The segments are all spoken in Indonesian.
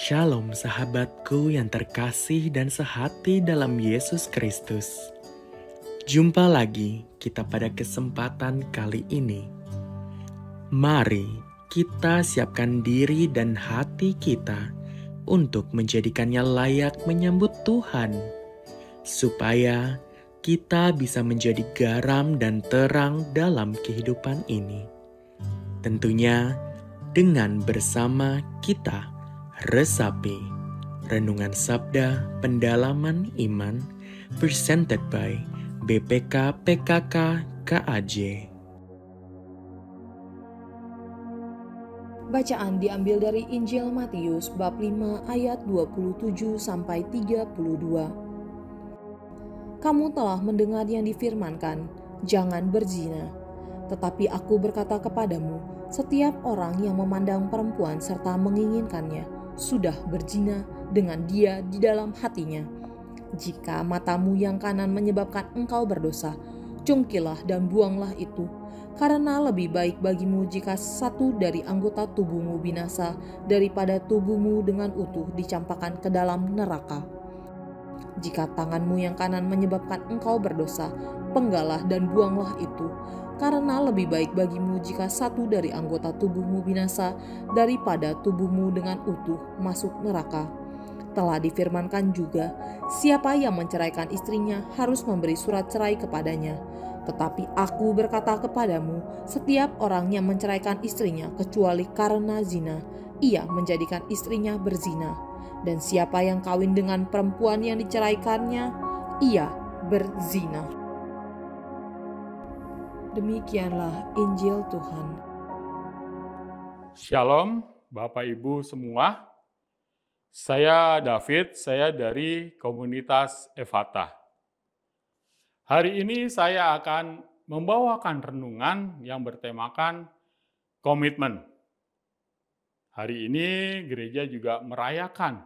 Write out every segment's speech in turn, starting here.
Shalom sahabatku yang terkasih dan sehati dalam Yesus Kristus. Jumpa lagi kita pada kesempatan kali ini. Mari kita siapkan diri dan hati kita untuk menjadikannya layak menyambut Tuhan, supaya kita bisa menjadi garam dan terang dalam kehidupan ini. Tentunya dengan bersama kita resapi Renungan Sabda Pendalaman Iman presented by BPK PKK KAJ. Bacaan diambil dari Injil Matius bab 5 ayat 27 sampai 32. Kamu telah mendengar yang difirmankan, jangan berzina. Tetapi aku berkata kepadamu, setiap orang yang memandang perempuan serta menginginkannya sudah berzina dengan dia di dalam hatinya. Jika matamu yang kanan menyebabkan engkau berdosa, cungkilah dan buanglah itu. Karena lebih baik bagimu jika satu dari anggota tubuhmu binasa daripada tubuhmu dengan utuh dicampakkan ke dalam neraka. Jika tanganmu yang kanan menyebabkan engkau berdosa, penggalah dan buanglah itu. Karena lebih baik bagimu jika satu dari anggota tubuhmu binasa daripada tubuhmu dengan utuh masuk neraka. Telah difirmankan juga, siapa yang menceraikan istrinya harus memberi surat cerai kepadanya. Tetapi aku berkata kepadamu, setiap orang yang menceraikan istrinya kecuali karena zina, ia menjadikan istrinya berzina. Dan siapa yang kawin dengan perempuan yang diceraikannya, ia berzina. Demikianlah Injil Tuhan. Shalom Bapak Ibu semua. Saya David, saya dari komunitas Efata. Hari ini saya akan membawakan renungan yang bertemakan komitmen. Hari ini gereja juga merayakan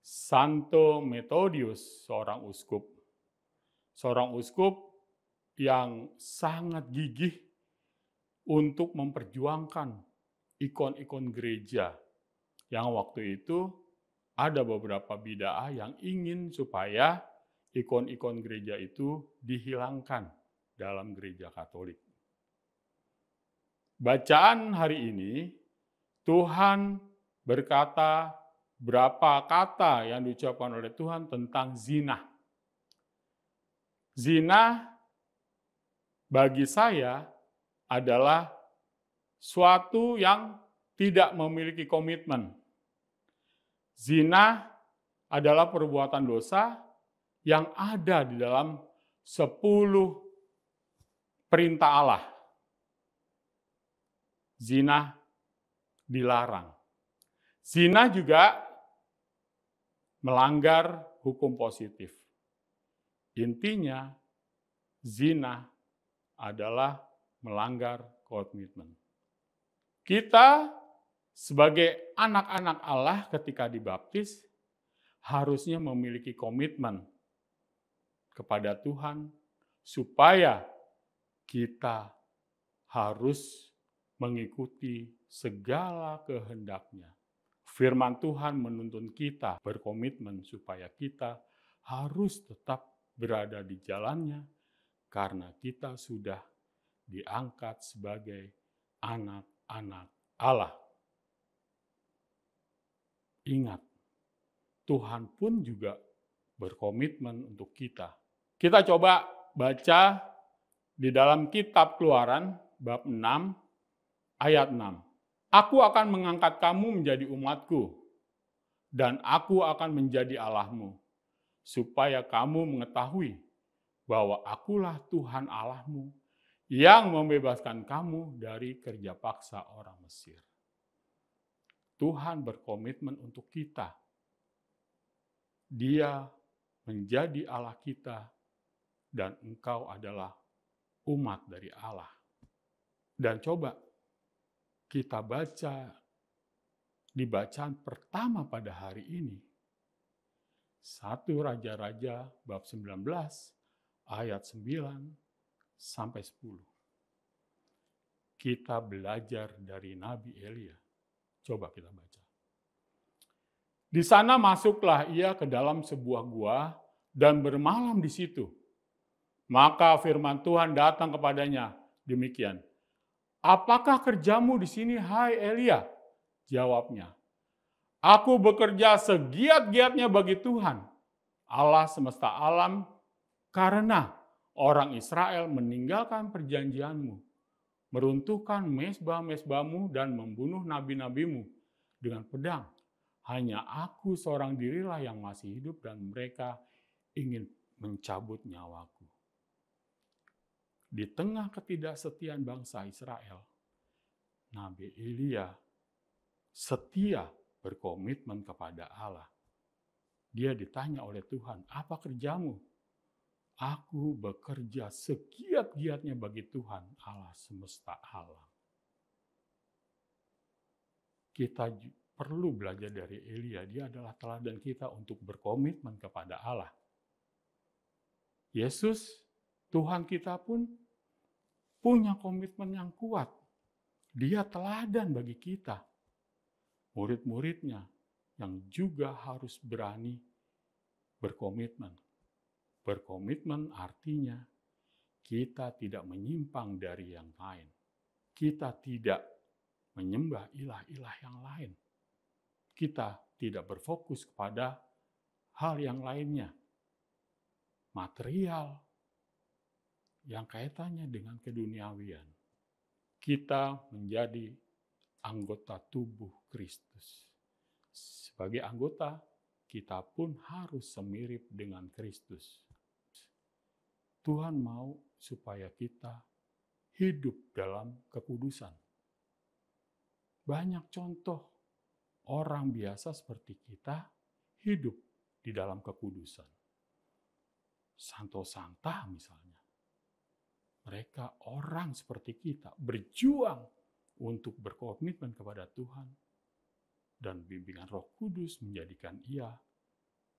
Santo Methodius, seorang uskup. Seorang uskup yang sangat gigih untuk memperjuangkan ikon-ikon gereja yang waktu itu ada beberapa bid'ah yang ingin supaya ikon-ikon gereja itu dihilangkan dalam gereja Katolik. Bacaan hari ini, Tuhan berkata berapa kata yang diucapkan oleh Tuhan tentang zina. Zina bagi saya adalah suatu yang tidak memiliki komitmen. Zina adalah perbuatan dosa yang ada di dalam 10 perintah Allah. Zina dilarang. Zina juga melanggar hukum positif. Intinya, zina adalah melanggar komitmen. Kita sebagai anak-anak Allah ketika dibaptis harusnya memiliki komitmen kepada Tuhan supaya kita harus mengikuti segala kehendak-Nya. Firman Tuhan menuntun kita berkomitmen supaya kita harus tetap berada di jalan-Nya karena kita sudah diangkat sebagai anak-anak Allah. Ingat, Tuhan pun juga berkomitmen untuk kita. Kita coba baca di dalam kitab Keluaran bab 6 ayat 6. Aku akan mengangkat kamu menjadi umatku dan aku akan menjadi Allahmu supaya kamu mengetahui bahwa akulah Tuhan Allahmu yang membebaskan kamu dari kerja paksa orang Mesir. Tuhan berkomitmen untuk kita. Dia menjadi Allah kita dan engkau adalah umat dari Allah. Dan coba kita baca di bacaan pertama pada hari ini. 1 Raja-Raja bab 19 ayat 9 sampai 10. Kita belajar dari Nabi Elia. Coba kita baca. Di sana masuklah ia ke dalam sebuah gua dan bermalam di situ. Maka firman Tuhan datang kepadanya demikian. Apakah kerjamu di sini, hai Elia? Jawabnya, aku bekerja segiat-giatnya bagi Tuhan, Allah semesta alam, karena orang Israel meninggalkan perjanjianmu, meruntuhkan mezbah-mezbahmu dan membunuh nabi-nabimu dengan pedang. Hanya aku seorang dirilah yang masih hidup dan mereka ingin mencabut nyawaku. Di tengah ketidaksetiaan bangsa Israel, Nabi Elia setia berkomitmen kepada Allah. Dia ditanya oleh Tuhan, apa kerjamu? Aku bekerja segiat-giatnya bagi Tuhan, Allah semesta alam. Kita perlu belajar dari Elia, dia adalah teladan kita untuk berkomitmen kepada Allah. Yesus, Tuhan kita pun punya komitmen yang kuat. Dia teladan bagi kita, murid-muridnya yang juga harus berani berkomitmen. Berkomitmen artinya kita tidak menyimpang dari yang lain. Kita tidak menyembah ilah-ilah yang lain. Kita tidak berfokus kepada hal yang lainnya. Material yang kaitannya dengan keduniawian. Kita menjadi anggota tubuh Kristus. Sebagai anggota, kita pun harus semirip dengan Kristus. Tuhan mau supaya kita hidup dalam kekudusan. Banyak contoh orang biasa seperti kita hidup di dalam kekudusan. Santo Santa misalnya. Mereka orang seperti kita berjuang untuk berkomitmen kepada Tuhan dan bimbingan Roh Kudus menjadikan ia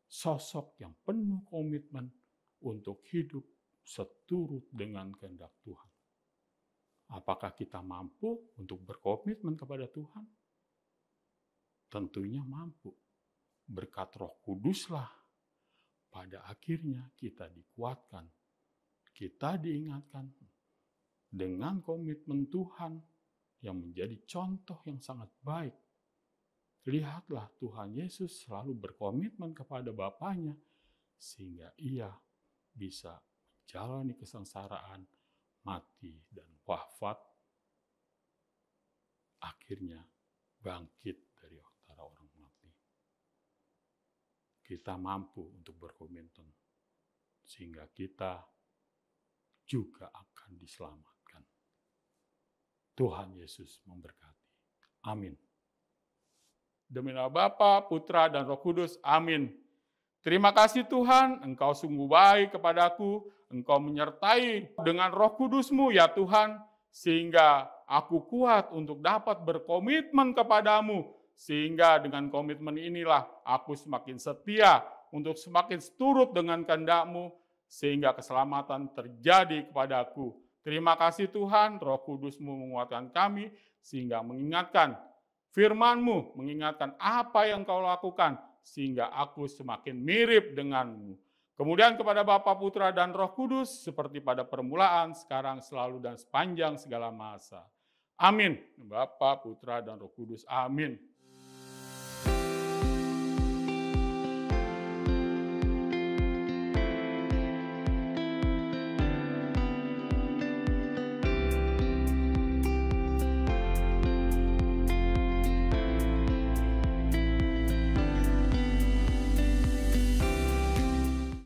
sosok yang penuh komitmen untuk hidup seturut dengan kehendak Tuhan. Apakah kita mampu untuk berkomitmen kepada Tuhan? Tentunya mampu. Berkat Roh Kuduslah pada akhirnya kita dikuatkan. Kita diingatkan dengan komitmen Tuhan yang menjadi contoh yang sangat baik. Lihatlah Tuhan Yesus selalu berkomitmen kepada Bapanya sehingga ia bisa menjalani kesengsaraan, mati, dan wafat. Akhirnya bangkit dari antara orang mati. Kita mampu untuk berkomitmen sehingga kita juga akan diselamatkan. Tuhan Yesus memberkati. Amin. Demi nama Bapa, Putra, dan Roh Kudus. Amin. Terima kasih Tuhan, Engkau sungguh baik kepadaku. Engkau menyertai dengan Roh Kudus-Mu ya Tuhan, sehingga aku kuat untuk dapat berkomitmen kepadamu. Sehingga dengan komitmen inilah aku semakin setia untuk semakin seturut dengan kehendak-Mu, sehingga keselamatan terjadi kepadaku. Terima kasih Tuhan, Roh Kudus-Mu menguatkan kami, sehingga mengingatkan firman-Mu, mengingatkan apa yang Kau lakukan, sehingga aku semakin mirip dengan-Mu. Kemudian kepada Bapa, Putra, dan Roh Kudus, seperti pada permulaan, sekarang, selalu, dan sepanjang segala masa. Amin. Bapa, Putra, dan Roh Kudus. Amin.